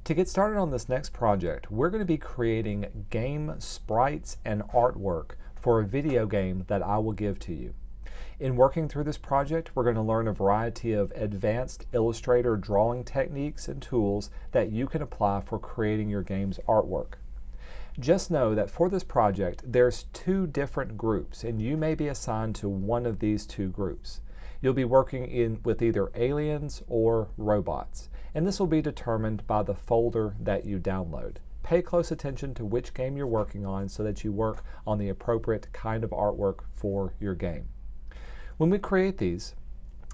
To get started on this next project, we're going to be creating game sprites and artwork for a video game that I will give to you. In working through this project, we're going to learn a variety of advanced Illustrator drawing techniques and tools that you can apply for creating your game's artwork. Just know that for this project, there's two different groups, and you may be assigned to one of these two groups. You'll be working with either aliens or robots, and this will be determined by the folder that you download. Pay close attention to which game you're working on so that you work on the appropriate kind of artwork for your game. When we create these,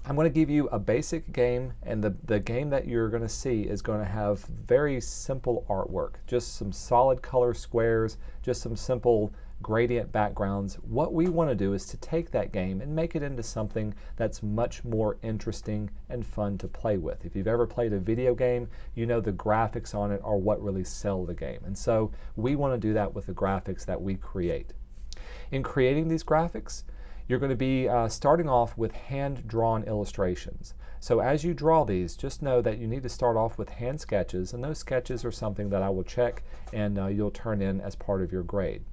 I'm going to give you a basic game, and the game that you're going to see is going to have very simple artwork, just some solid color squares, just some simple gradient backgrounds. What we want to do is to take that game and make it into something that's much more interesting and fun to play with. If you've ever played a video game, you know the graphics on it are what really sell the game. And so we want to do that with the graphics that we create. In creating these graphics, you're going to be starting off with hand-drawn illustrations. So as you draw these, just know that you need to start off with hand sketches, and those sketches are something that I will check and you'll turn in as part of your grade.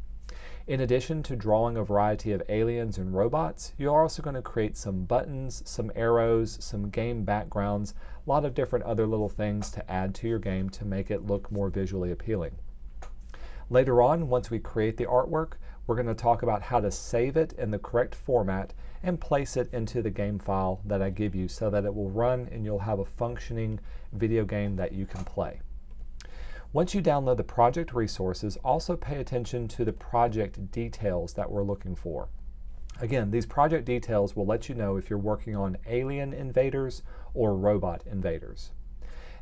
In addition to drawing a variety of aliens and robots, you're also going to create some buttons, some arrows, some game backgrounds, a lot of different other little things to add to your game to make it look more visually appealing. Later on, once we create the artwork, we're going to talk about how to save it in the correct format and place it into the game file that I give you so that it will run and you'll have a functioning video game that you can play. Once you download the project resources, also pay attention to the project details that we're looking for. Again, these project details will let you know if you're working on alien invaders or robot invaders.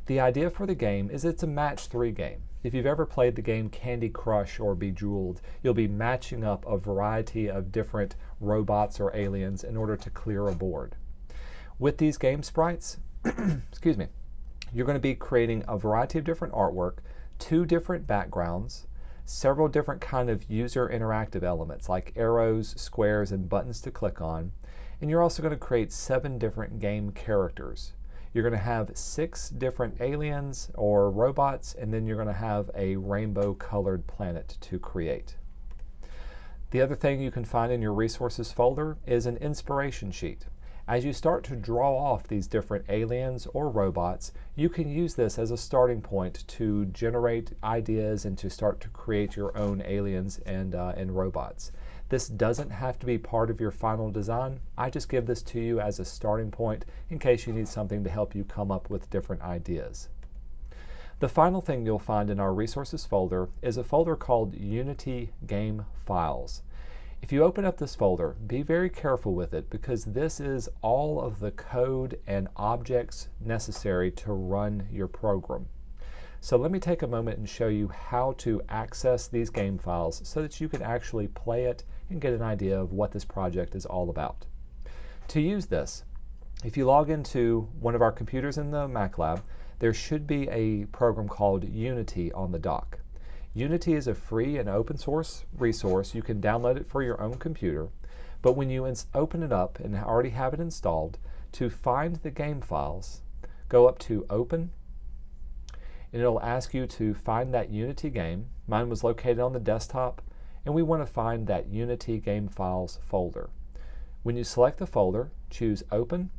The idea for the game is it's a match 3 game. If you've ever played the game Candy Crush or Bejeweled, you'll be matching up a variety of different robots or aliens in order to clear a board. With these game sprites, excuse me, you're going to be creating a variety of different artwork, 2 different backgrounds, several different kind of user interactive elements like arrows, squares, and buttons to click on, and you're also going to create 7 different game characters. You're going to have 6 different aliens or robots, and then you're going to have a rainbow colored planet to create. The other thing you can find in your resources folder is an inspiration sheet. As you start to draw off these different aliens or robots, you can use this as a starting point to generate ideas and to start to create your own aliens and robots. This doesn't have to be part of your final design. I just give this to you as a starting point in case you need something to help you come up with different ideas. The final thing you'll find in our resources folder is a folder called Unity Game Files. If you open up this folder, be very careful with it because this is all of the code and objects necessary to run your program. So let me take a moment and show you how to access these game files so that you can actually play it and get an idea of what this project is all about. To use this, if you log into one of our computers in the Mac Lab, there should be a program called Unity on the dock. Unity is a free and open source resource. You can download it for your own computer, but when you open it up and already have it installed, to find the game files, go up to Open, and it'll ask you to find that Unity game. Mine was located on the desktop, and we want to find that Unity Game Files folder. When you select the folder, choose Open,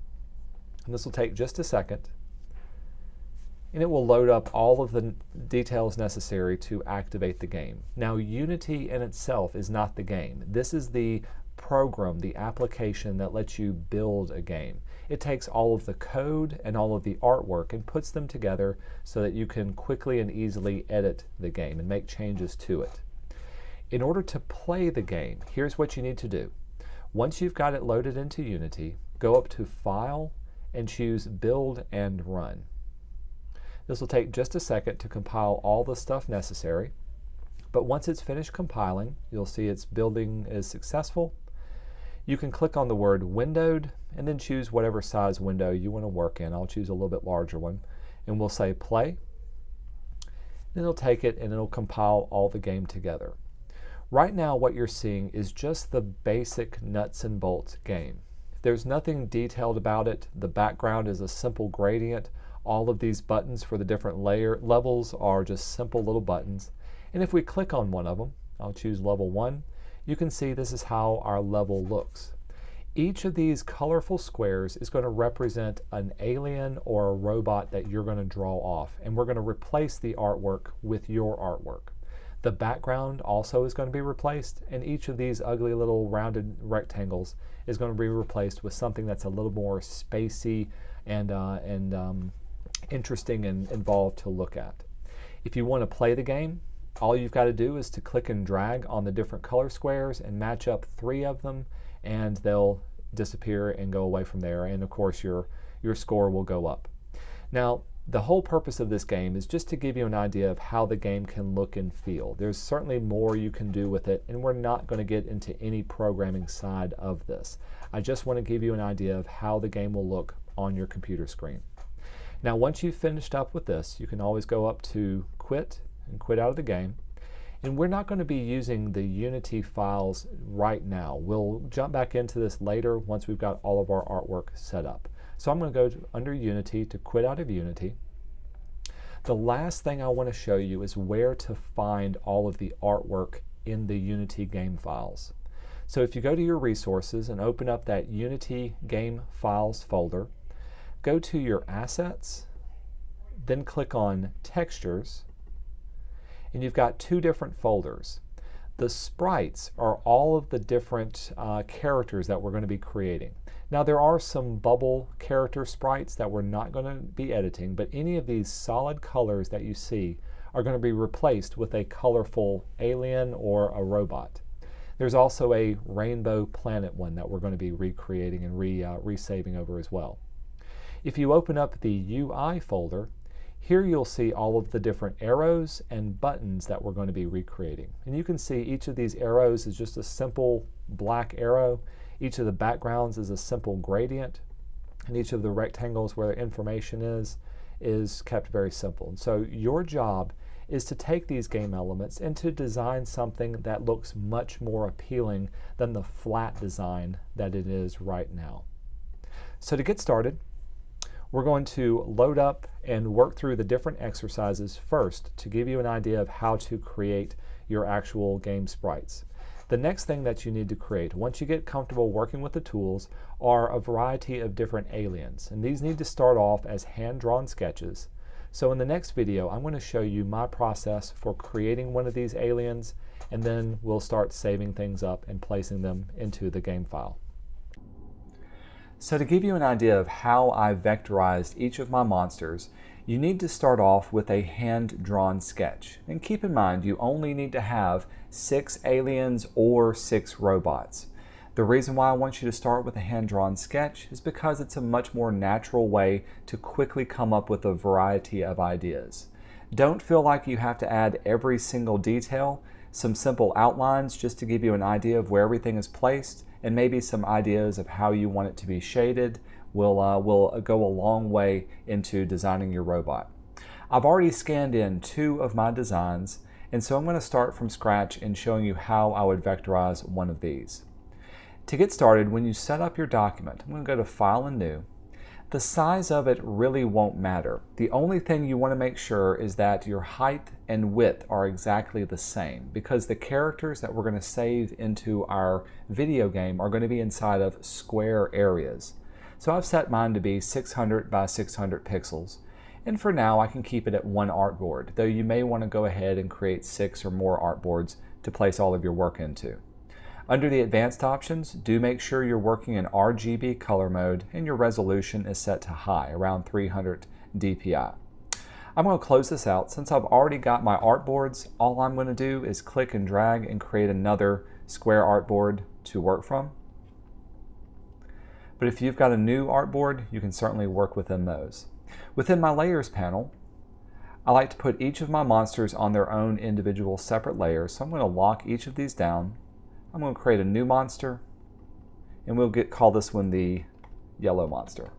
and this will take just a second, and it will load up all of the details necessary to activate the game. Now, Unity in itself is not the game. This is the program, the application that lets you build a game. It takes all of the code and all of the artwork and puts them together so that you can quickly and easily edit the game and make changes to it. In order to play the game, here's what you need to do. Once you've got it loaded into Unity, go up to File and choose Build and Run. This will take just a second to compile all the stuff necessary, but once it's finished compiling, you'll see its building is successful. You can click on the word Windowed and then choose whatever size window you want to work in. I'll choose a little bit larger one, and we'll say Play. Then it'll take it and it'll compile all the game together. Right now what you're seeing is just the basic nuts and bolts game. There's nothing detailed about it. The background is a simple gradient. All of these buttons for the different layer levels are just simple little buttons. And if we click on one of them, I'll choose level 1, you can see this is how our level looks. Each of these colorful squares is going to represent an alien or a robot that you're going to draw off, and we're going to replace the artwork with your artwork. The background also is going to be replaced, and each of these ugly little rounded rectangles is going to be replaced with something that's a little more spacey and interesting and involved to look at. If you want to play the game, all you've got to do is to click and drag on the different color squares and match up 3 of them, and they'll disappear and go away from there, and of course your score will go up. Now, the whole purpose of this game is just to give you an idea of how the game can look and feel. There's certainly more you can do with it, and we're not going to get into any programming side of this. I just want to give you an idea of how the game will look on your computer screen. Now, once you've finished up with this, you can always go up to quit and quit out of the game. And we're not going to be using the Unity files right now. We'll jump back into this later once we've got all of our artwork set up. So I'm going to go under Unity to quit out of Unity. The last thing I want to show you is where to find all of the artwork in the Unity game files. So if you go to your resources and open up that Unity game files folder, go to your assets, then click on textures, and you've got 2 different folders. The sprites are all of the different characters that we're going to be creating. Now, there are some bubble character sprites that we're not going to be editing, but any of these solid colors that you see are going to be replaced with a colorful alien or a robot. There's also a rainbow planet one that we're going to be recreating and resaving over as well. If you open up the UI folder, here you'll see all of the different arrows and buttons that we're going to be recreating. And you can see each of these arrows is just a simple black arrow. Each of the backgrounds is a simple gradient. And each of the rectangles where the information is kept very simple. And so your job is to take these game elements and to design something that looks much more appealing than the flat design that it is right now. So to get started, we're going to load up and work through the different exercises first to give you an idea of how to create your actual game sprites. The next thing that you need to create, once you get comfortable working with the tools, are a variety of different aliens. And these need to start off as hand-drawn sketches. So in the next video, I'm going to show you my process for creating one of these aliens, and then we'll start saving things up and placing them into the game file. So to give you an idea of how I vectorized each of my monsters, you need to start off with a hand-drawn sketch. And keep in mind, you only need to have 6 aliens or 6 robots. The reason why I want you to start with a hand-drawn sketch is because it's a much more natural way to quickly come up with a variety of ideas. Don't feel like you have to add every single detail. Some simple outlines just to give you an idea of where everything is placed, and maybe some ideas of how you want it to be shaded will go a long way into designing your robot. I've already scanned in 2 of my designs, and so I'm going to start from scratch in showing you how I would vectorize one of these. To get started, when you set up your document, I'm going to go to File and New. The size of it really won't matter. The only thing you want to make sure is that your height and width are exactly the same, because the characters that we're going to save into our video game are going to be inside of square areas. So I've set mine to be 600 by 600 pixels. And for now, I can keep it at 1 artboard, though you may want to go ahead and create 6 or more artboards to place all of your work into. Under the advanced options, do make sure you're working in RGB color mode and your resolution is set to high, around 300 dpi. I'm going to close this out. Since I've already got my artboards, all I'm going to do is click and drag and create another square artboard to work from. But if you've got a new artboard, you can certainly work within those. Within my layers panel, I like to put each of my monsters on their own individual separate layers. So I'm going to lock each of these down. I'm going to create a new monster, and we'll call this one the yellow monster.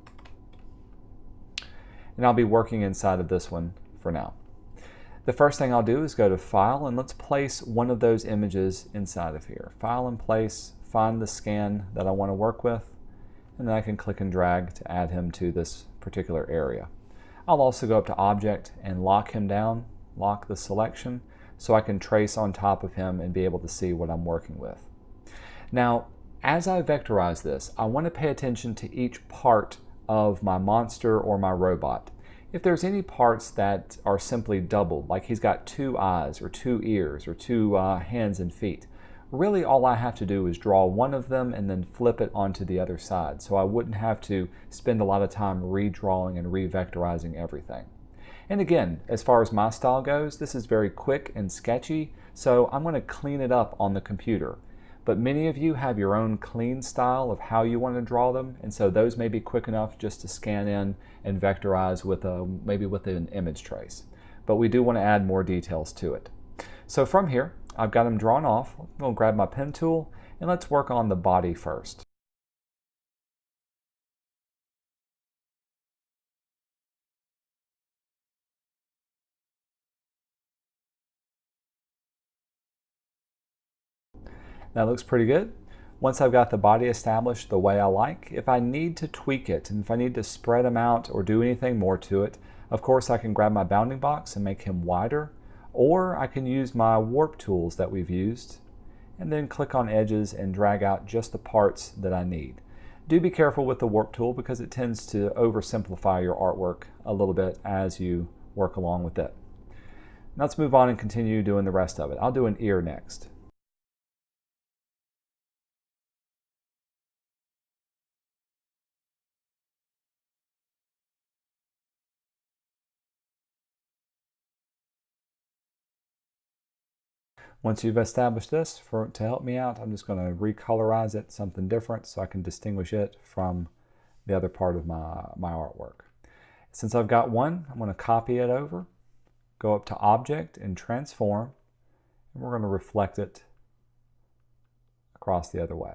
And I'll be working inside of this one for now. The first thing I'll do is go to File, and let's place one of those images inside of here. File and Place, find the scan that I want to work with, and then I can click and drag to add him to this particular area. I'll also go up to Object and lock him down, lock the selection, so I can trace on top of him and be able to see what I'm working with. Now, as I vectorize this, I want to pay attention to each part of my monster or my robot. If there's any parts that are simply doubled, like he's got 2 eyes or 2 ears or 2 hands and feet, really all I have to do is draw one of them and then flip it onto the other side, so I wouldn't have to spend a lot of time redrawing and revectorizing everything. And again, as far as my style goes, this is very quick and sketchy, so I'm going to clean it up on the computer. But many of you have your own clean style of how you want to draw them, and so those may be quick enough just to scan in and vectorize with maybe with an image trace. But we do want to add more details to it. So from here, I've got them drawn off. I'm going to grab my pen tool, and let's work on the body first. That looks pretty good. Once I've got the body established the way I like, if I need to tweak it and if I need to spread him out or do anything more to it, of course I can grab my bounding box and make him wider, or I can use my warp tools that we've used and then click on edges and drag out just the parts that I need. Do be careful with the warp tool because it tends to oversimplify your artwork a little bit as you work along with it. Now let's move on and continue doing the rest of it. I'll do an ear next. Once you've established this, to help me out, I'm just going to recolorize it something different so I can distinguish it from the other part of my artwork. Since I've got one, I'm going to copy it over, go up to Object and Transform, and we're going to reflect it across the other way.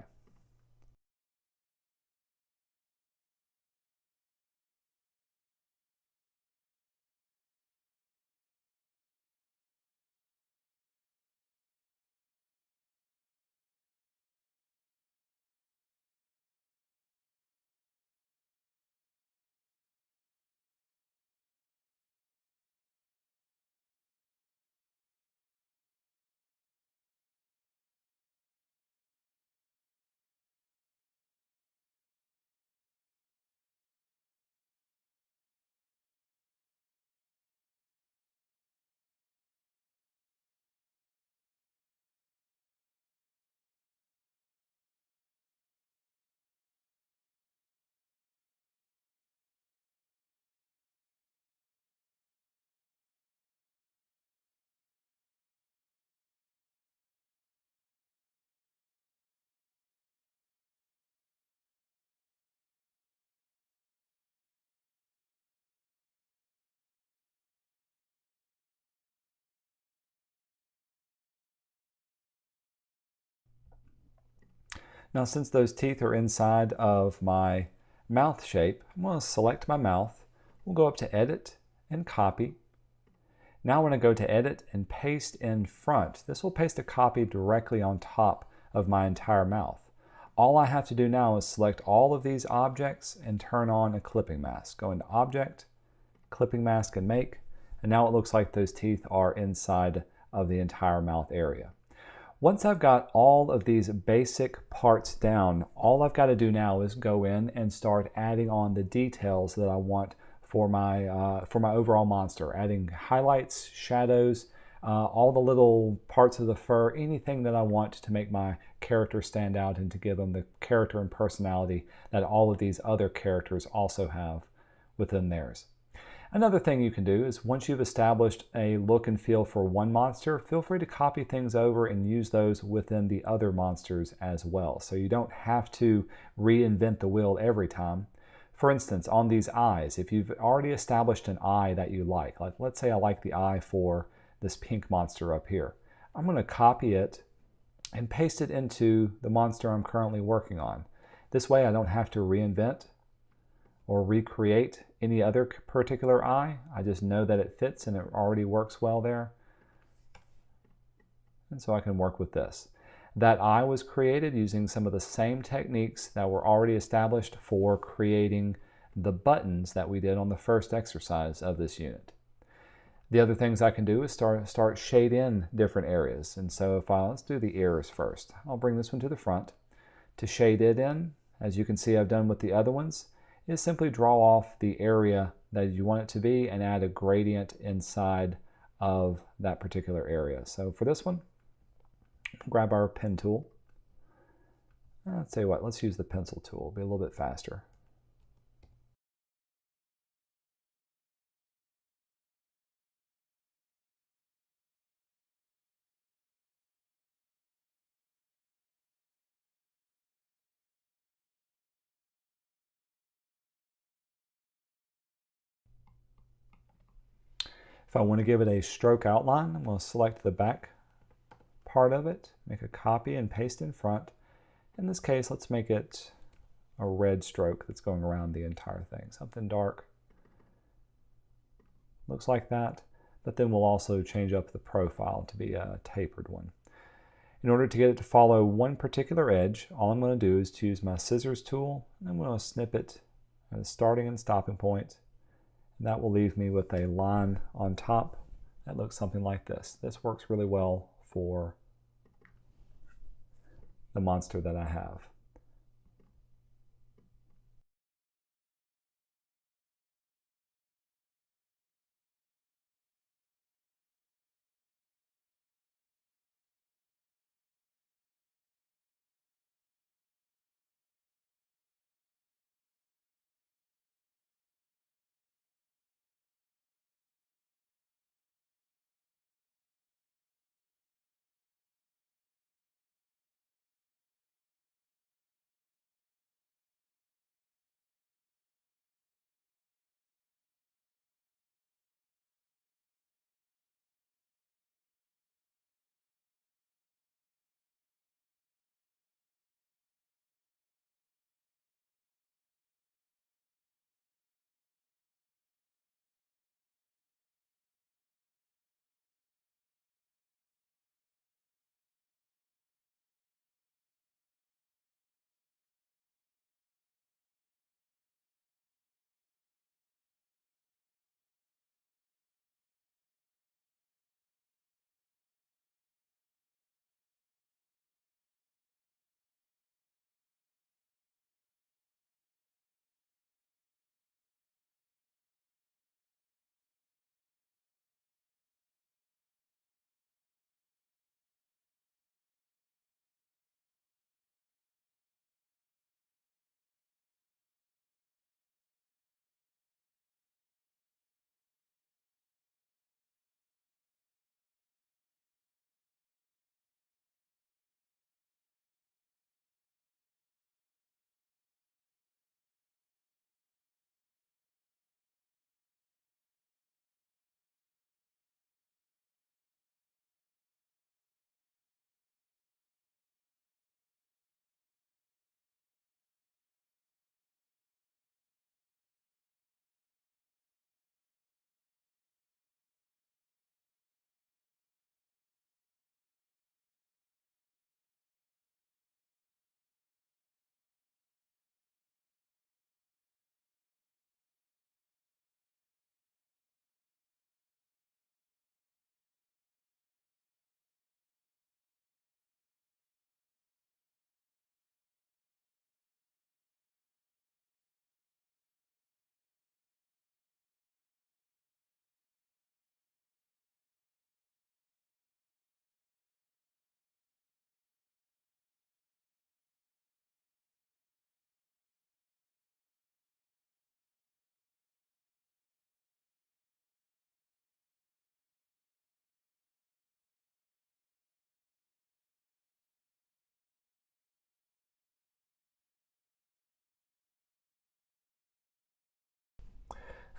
Now since those teeth are inside of my mouth shape, I'm going to select my mouth. We'll go up to Edit and Copy. Now I'm going to go to Edit and Paste in Front. This will paste a copy directly on top of my entire mouth. All I have to do now is select all of these objects and turn on a clipping mask. Go into Object, Clipping Mask and Make, and now it looks like those teeth are inside of the entire mouth area. Once I've got all of these basic parts down, all I've got to do now is go in and start adding on the details that I want for my overall monster, adding highlights, shadows, all the little parts of the fur, anything that I want to make my character stand out and to give them the character and personality that all of these other characters also have within theirs. Another thing you can do is once you've established a look and feel for one monster, feel free to copy things over and use those within the other monsters as well. So you don't have to reinvent the wheel every time. For instance, on these eyes, if you've already established an eye that you like let's say I like the eye for this pink monster up here, I'm going to copy it and paste it into the monster I'm currently working on. This way I don't have to reinvent or recreate any other particular eye. I just know that it fits and it already works well there. And so I can work with this. That eye was created using some of the same techniques that were already established for creating the buttons that we did on the first exercise of this unit. The other things I can do is start shade in different areas. And so let's do the ears first. I'll bring this one to the front. To shade it in, as you can see I've done with the other ones, is simply draw off the area that you want it to be and add a gradient inside of that particular area. So for this one, grab our pen tool. I'll tell you what, let's use the pencil tool. It'll be a little bit faster. If I want to give it a stroke outline, I'm going to select the back part of it, make a copy and paste in front. In this case, let's make it a red stroke that's going around the entire thing. Something dark. Looks like that, but then we'll also change up the profile to be a tapered one. In order to get it to follow one particular edge, all I'm going to do is to use my scissors tool, and I'm going to snip it at a starting and stopping point. That will leave me with a line on top that looks something like this. This works really well for the monster that I have.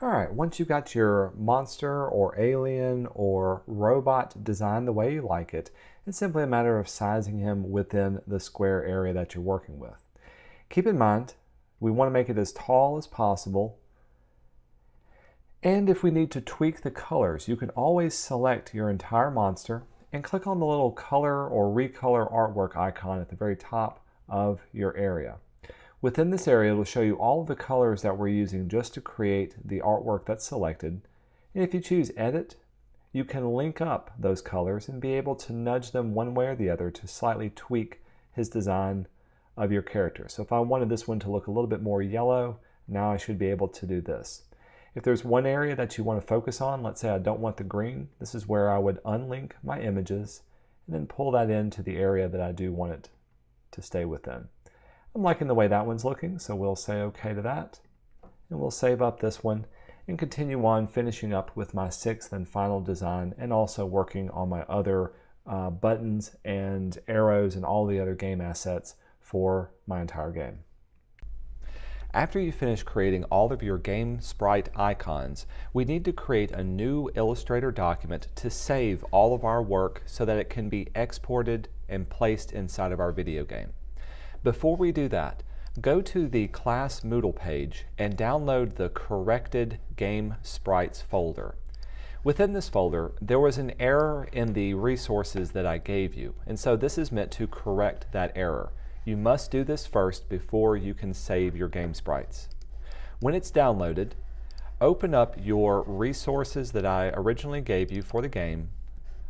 All right, once you've got your monster or alien or robot designed the way you like it, it's simply a matter of sizing him within the square area that you're working with. Keep in mind, we want to make it as tall as possible. And if we need to tweak the colors, you can always select your entire monster and click on the little color or recolor artwork icon at the very top of your area. Within this area, it'll show you all of the colors that we're using just to create the artwork that's selected. And if you choose Edit, you can link up those colors and be able to nudge them one way or the other to slightly tweak his design of your character. So if I wanted this one to look a little bit more yellow, now I should be able to do this. If there's one area that you want to focus on, let's say I don't want the green, this is where I would unlink my images and then pull that into the area that I do want it to stay within. I'm liking the way that one's looking, so we'll say OK to that. And we'll save up this one and continue on finishing up with my sixth and final design, and also working on my other buttons and arrows and all the other game assets for my entire game. After you finish creating all of your game sprite icons, we need to create a new Illustrator document to save all of our work so that it can be exported and placed inside of our video game. Before we do that, go to the class Moodle page and download the corrected GameSprites folder. Within this folder, there was an error in the resources that I gave you, and so this is meant to correct that error. You must do this first before you can save your GameSprites. When it's downloaded, open up your resources that I originally gave you for the game,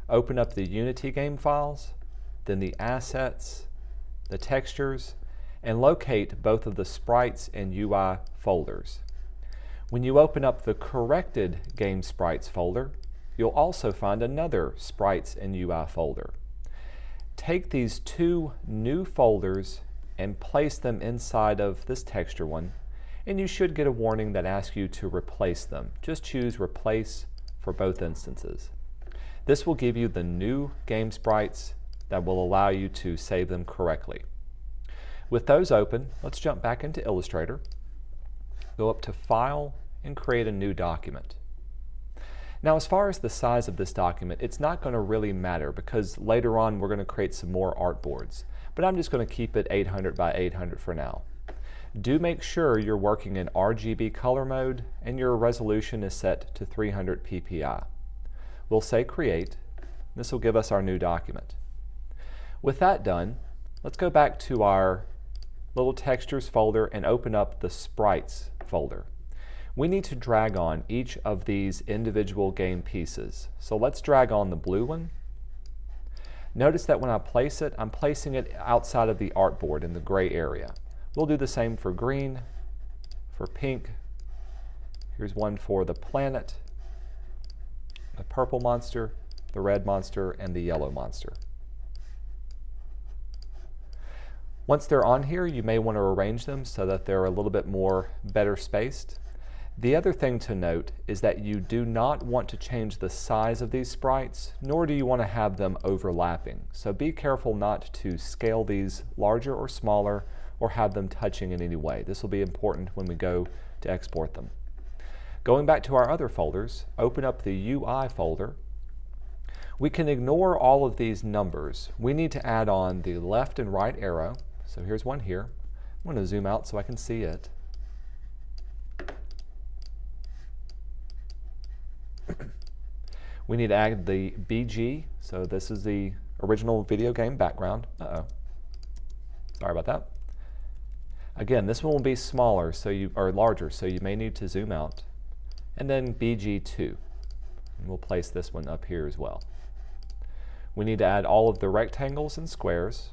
open up the Unity game files, then the assets, the textures, and locate both of the sprites and UI folders. When you open up the corrected GameSprites folder, you'll also find another sprites and UI folder. Take these two new folders and place them inside of this texture one, and you should get a warning that asks you to replace them. Just choose Replace for both instances. This will give you the new GameSprites that will allow you to save them correctly. With those open, let's jump back into Illustrator, go up to File, and create a new document. Now, as far as the size of this document, it's not going to really matter because later on we're going to create some more artboards, but I'm just going to keep it 800 by 800 for now. Do make sure you're working in RGB color mode and your resolution is set to 300 ppi. We'll say Create. This will give us our new document. With that done, let's go back to our little textures folder and open up the sprites folder. We need to drag on each of these individual game pieces. So let's drag on the blue one. Notice that when I place it, I'm placing it outside of the artboard in the gray area. We'll do the same for green, for pink. Here's one for the planet, the purple monster, the red monster, and the yellow monster. Once they're on here, you may want to arrange them so that they're a little bit more better spaced. The other thing to note is that you do not want to change the size of these sprites, nor do you want to have them overlapping. So be careful not to scale these larger or smaller or have them touching in any way. This will be important when we go to export them. Going back to our other folders, open up the UI folder. We can ignore all of these numbers. We need to add on the left and right arrow. So here's one here. I'm going to zoom out so I can see it. We need to add the BG, so this is the original video game background. Sorry about that. Again, this one will be smaller, or larger, so you may need to zoom out. And then BG2. And we'll place this one up here as well. We need to add all of the rectangles and squares.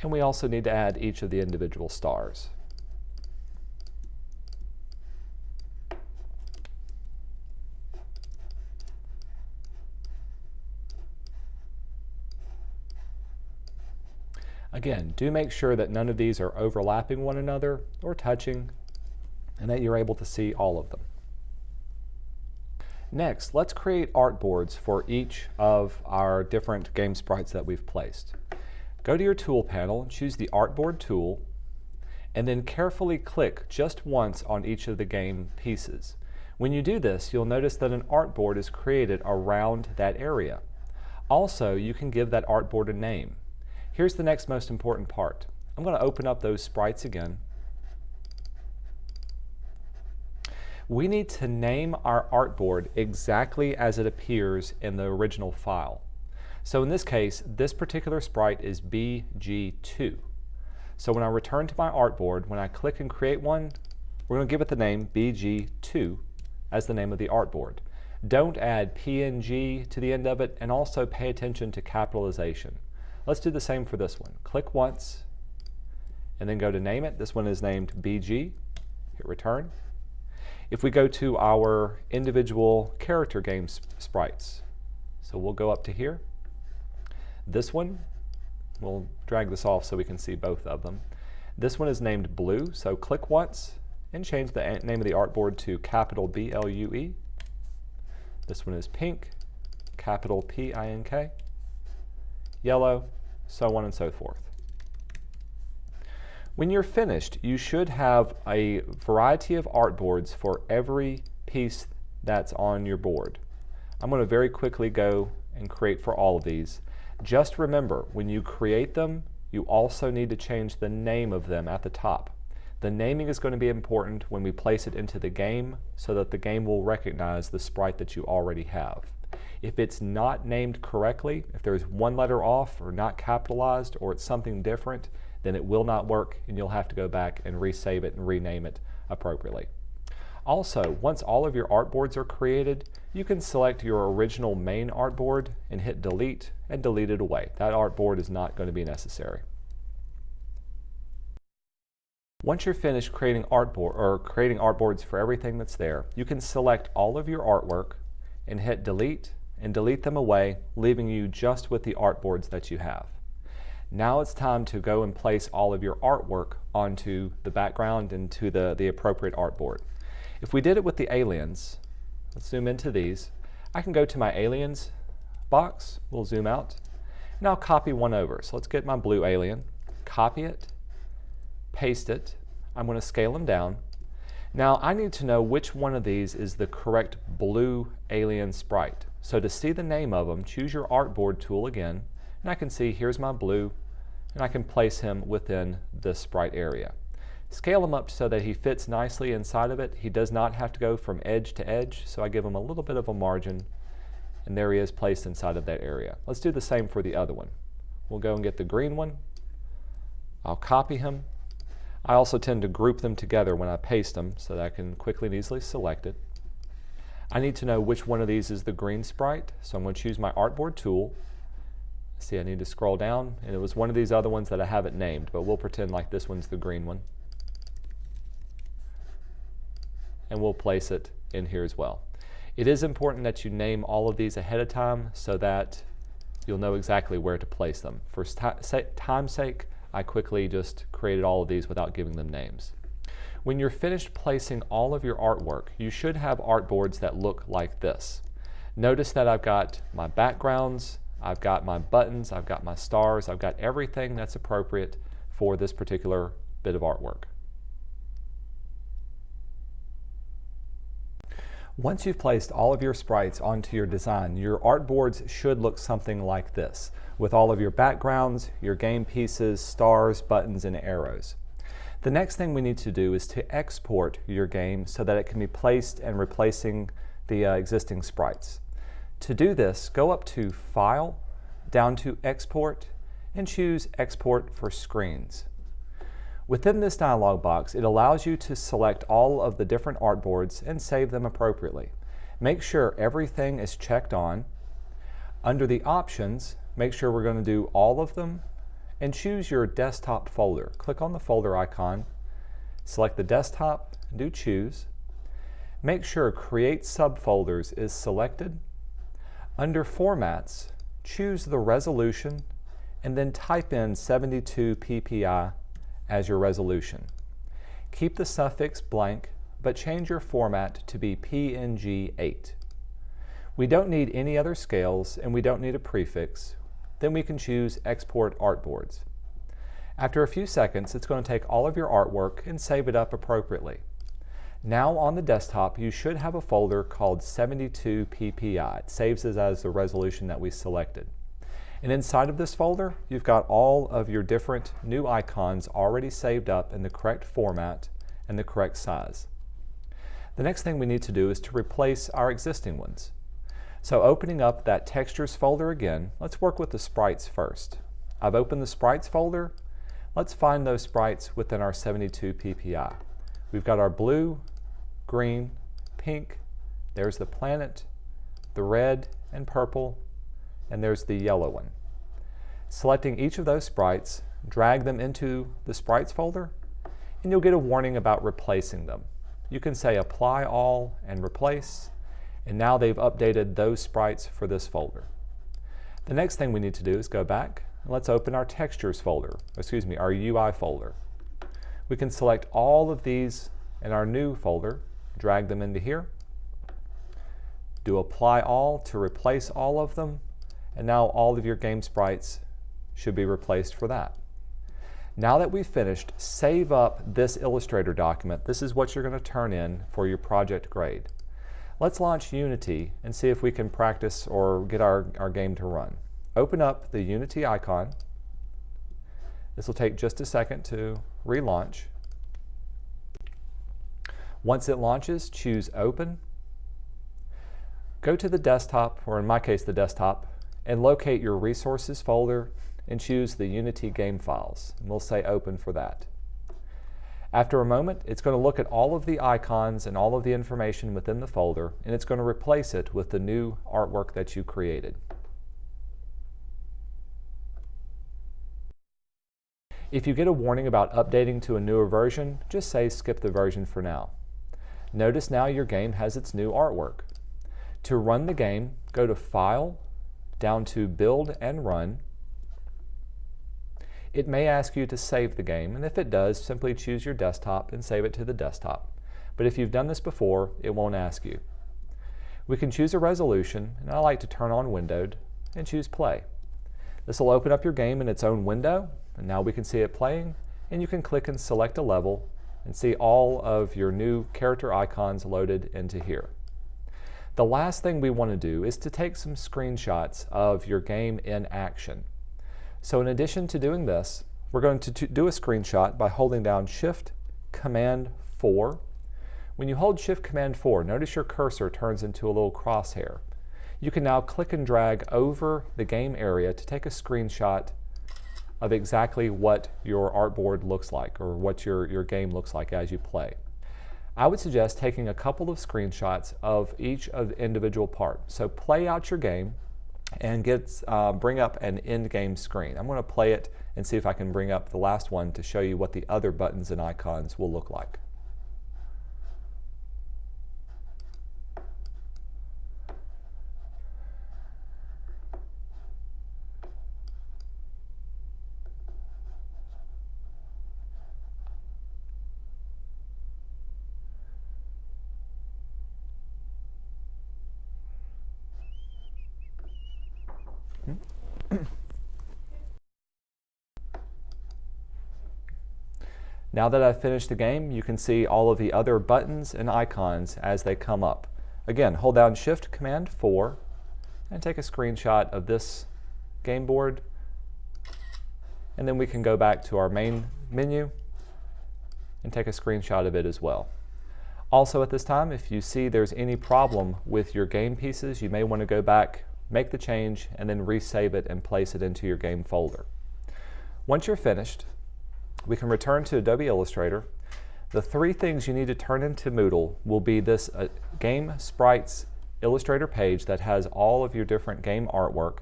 And we also need to add each of the individual stars. Again, do make sure that none of these are overlapping one another or touching, and that you're able to see all of them. Next, let's create artboards for each of our different game sprites that we've placed. Go to your tool panel and choose the Artboard tool, and then carefully click just once on each of the game pieces. When you do this, you'll notice that an artboard is created around that area. Also, you can give that artboard a name. Here's the next most important part. I'm going to open up those sprites again. We need to name our artboard exactly as it appears in the original file. So in this case, this particular sprite is BG2. So when I return to my artboard, when I click and create one, we're going to give it the name BG2 as the name of the artboard. Don't add PNG to the end of it, and also pay attention to capitalization. Let's do the same for this one. Click once, and then go to name it. This one is named BG. Hit return. If we go to our individual character game sprites, so we'll go up to here. This one, we'll drag this off so we can see both of them. This one is named Blue, so click once and change the name of the artboard to capital BLUE. This one is Pink, capital PINK. Yellow, so on and so forth. When you're finished, you should have a variety of artboards for every piece that's on your board. I'm going to very quickly go and create for all of these. Just remember, when you create them, you also need to change the name of them at the top. The naming is going to be important when we place it into the game so that the game will recognize the sprite that you already have. If it's not named correctly, if there's one letter off or not capitalized or it's something different, then it will not work and you'll have to go back and resave it and rename it appropriately. Also, once all of your artboards are created, you can select your original main artboard and hit delete and delete it away. That artboard is not going to be necessary. Once you're finished creating artboards for everything that's there, you can select all of your artwork and hit delete and delete them away, leaving you just with the artboards that you have. Now it's time to go and place all of your artwork onto the background and to the appropriate artboard. If we did it with the aliens, let's zoom into these. I can go to my aliens box, we'll zoom out, and I'll copy one over. So let's get my blue alien, copy it, paste it. I'm going to scale them down. Now I need to know which one of these is the correct blue alien sprite. So to see the name of them, choose your artboard tool again, and I can see here's my blue, and I can place him within the sprite area. Scale him up so that he fits nicely inside of it. He does not have to go from edge to edge, so I give him a little bit of a margin, and there he is placed inside of that area. Let's do the same for the other one. We'll go and get the green one. I'll copy him. I also tend to group them together when I paste them so that I can quickly and easily select it. I need to know which one of these is the green sprite, so I'm going to choose my artboard tool. See, I need to scroll down, and it was one of these other ones that I haven't named, but we'll pretend like this one's the green one. And we'll place it in here as well. It is important that you name all of these ahead of time so that you'll know exactly where to place them. For time's sake, I quickly just created all of these without giving them names. When you're finished placing all of your artwork, you should have artboards that look like this. Notice that I've got my backgrounds, I've got my buttons, I've got my stars, I've got everything that's appropriate for this particular bit of artwork. Once you've placed all of your sprites onto your design, your artboards should look something like this, with all of your backgrounds, your game pieces, stars, buttons, and arrows. The next thing we need to do is to export your game so that it can be placed and replacing the existing sprites. To do this, go up to File, down to Export, and choose Export for Screens. Within this dialog box, it allows you to select all of the different artboards and save them appropriately. Make sure everything is checked on. Under the options, make sure we're going to do all of them, and choose your desktop folder. Click on the folder icon, select the desktop, do choose. Make sure Create Subfolders is selected. Under Formats, choose the resolution and then type in 72 ppi as your resolution. Keep the suffix blank, but change your format to be PNG 8. We don't need any other scales and we don't need a prefix. Then we can choose Export Artboards. After a few seconds, it's going to take all of your artwork and save it up appropriately. Now on the desktop, you should have a folder called 72 ppi. It saves it as the resolution that we selected. And inside of this folder, you've got all of your different new icons already saved up in the correct format and the correct size. The next thing we need to do is to replace our existing ones. So opening up that textures folder again, let's work with the sprites first. I've opened the sprites folder. Let's find those sprites within our 72 ppi. We've got our blue, green, pink, there's the planet, the red and purple, and there's the yellow one. Selecting each of those sprites, drag them into the sprites folder, and you'll get a warning about replacing them. You can say apply all and replace, and now they've updated those sprites for this folder. The next thing we need to do is go back and let's open our textures folder, our UI folder. We can select all of these in our new folder, drag them into here, do apply all to replace all of them, and now all of your GameSprites should be replaced for that. Now that we've finished, save up this Illustrator document. This is what you're going to turn in for your project grade. Let's launch Unity and see if we can practice or get our game to run. Open up the Unity icon. This will take just a second to relaunch. Once it launches, choose Open. Go to the desktop, or in my case the desktop, and locate your Resources folder and choose the Unity game files. And we'll say Open for that. After a moment, it's going to look at all of the icons and all of the information within the folder, and it's going to replace it with the new artwork that you created. If you get a warning about updating to a newer version, just say skip the version for now. Notice now your game has its new artwork. To run the game, go to File, down to Build and Run. It may ask you to save the game, and if it does, simply choose your desktop and save it to the desktop. But if you've done this before, it won't ask you. We can choose a resolution, and I like to turn on Windowed, and choose Play. This will open up your game in its own window, and now we can see it playing, and you can click and select a level and see all of your new character icons loaded into here. The last thing we want to do is to take some screenshots of your game in action. So in addition to doing this, we're going to do a screenshot by holding down Shift Command 4. When you hold Shift Command 4, notice your cursor turns into a little crosshair. You can now click and drag over the game area to take a screenshot of exactly what your artboard looks like, or what your game looks like as you play. I would suggest taking a couple of screenshots of each of the individual parts. So play out your game and bring up an end game screen. I'm going to play it and see if I can bring up the last one to show you what the other buttons and icons will look like. Now that I've finished the game, you can see all of the other buttons and icons as they come up. Again, hold down Shift Command 4 and take a screenshot of this game board, and then we can go back to our main menu and take a screenshot of it as well. Also at this time, if you see there's any problem with your game pieces, you may want to go back, make the change, and then resave it and place it into your game folder. Once you're finished, we can return to Adobe Illustrator. The three things you need to turn into Moodle will be this GameSprites Illustrator page that has all of your different game artwork,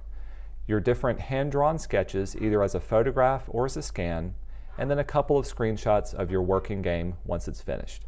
your different hand-drawn sketches, either as a photograph or as a scan, and then a couple of screenshots of your working game once it's finished.